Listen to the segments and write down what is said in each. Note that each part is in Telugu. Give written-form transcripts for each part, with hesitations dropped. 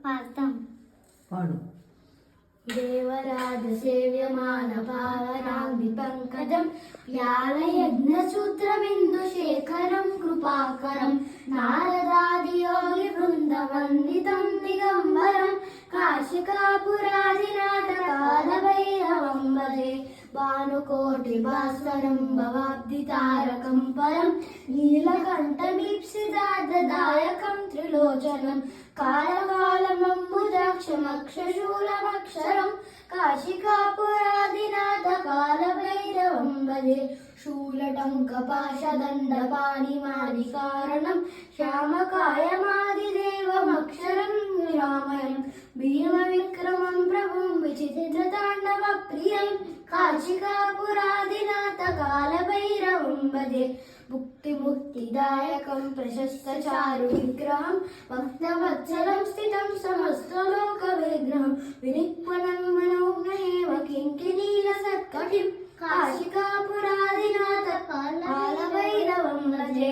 పాడతాం. పాడు. దేవరాజ సేవ్యమాన పావనాంగి పంకజం వ్యాళయజ్ఞ సూత్రమిందు శేఖరం కృపాకరం నారదాది యోగి బృంద వందితం దిగంబరం కాశికాపురాదినాథ కాల భైరవం భజే భానుకోటి భాస్వరం భవాబ్ది తారకం పరం నీలకంఠమీప్సిదార్థదాయకం త్రిలోచనం కాలకాలమంబుజాక్షమక్షశూలమక్షరం కాశికాపురాదినాథ కాలభైరవం భజే శూలటంకపాశదండపాణిమాదికారణం శ్యామకాయమాదిదేవమక్షరం నిరామయం భీమవిక్రమం ప్రభుం విచిత్రతాండవ ప్రియం కాశికాపురాదినాథ కాలభైరవం భజే ముక్తిదాయకం ప్రశస్త చారు విగ్రహం భక్తవత్సలం స్థితం సమస్తలోక విగ్రహం వినిక్వనం మనోజ్ఞేవ కింకినీల సత్కటిం కాశికాపురాదినాథ కాలభైరవం భజే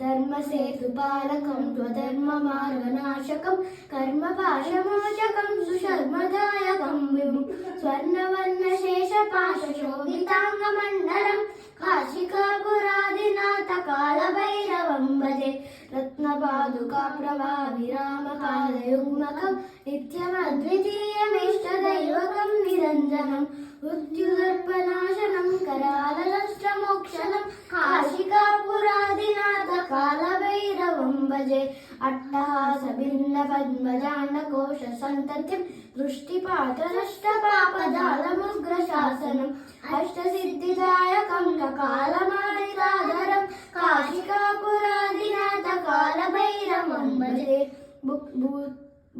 ధర్మసేతుపాలకం స్వధర్మ మార్గనాశకం కర్మపాశమోచకం సుశర్మదాయకం విభుం స్వర్ణవర్ణ శేషపాశోభితాంగమండలం కాశికాపురాదినాథ కాలభైరవం భజే రత్నపాదుకా ప్రభావిరామపాదయుగ్మకం నిత్యమద్వితీయమిష్టదైవకం నిరంజనం మృత్యుదర్పనాశనం కరాలనష్టమోక్షణం కాశికాపురాదినాథ కాలభైరవం భజే అట్టహాస భిన్న పద్మజాండకోశ సంతత్యం దృష్టిపాతనష్టపాపజాలముగ్రశాసనం అష్టసిద్ధిదాయకం కాలమానితాధరం కాశికాపురాదినాథ కాలభైరవం భజే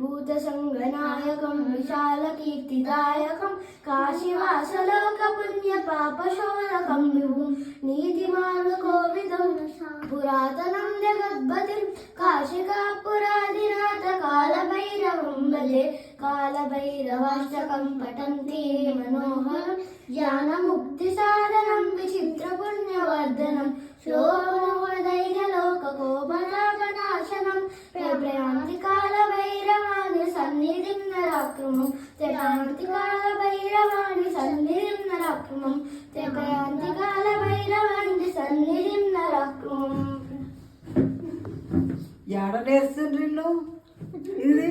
భూతసంగనాయకం విశాలకీర్తిదాయకం కాశీవాసలోకపుణ్యపాపశోరకం విభుం నీతిమార్గకోవిదం పురాతనం జగద్పతిం కాశికాపురాదినాథ కాలభైరవం భజే కాలభైరవాష్టకం పఠంతి మనోహరం జ్ఞానముక్తిసాధనం విచిత్రపుణ్యవర్ధనం శ్లోకధైర్యలోకోపనాశనం ప్రయాంతి కాలభైరవాణి సన్నిధిం నరాక్రమం త్యయాంతి కాలభైరవాణి సన్నిధిం నరాక్రమం త్యయాంతి కాలభైరవాణి సన్నిధిం నరాక్రమం. ఎడ నేర్చుండ్రు ఇది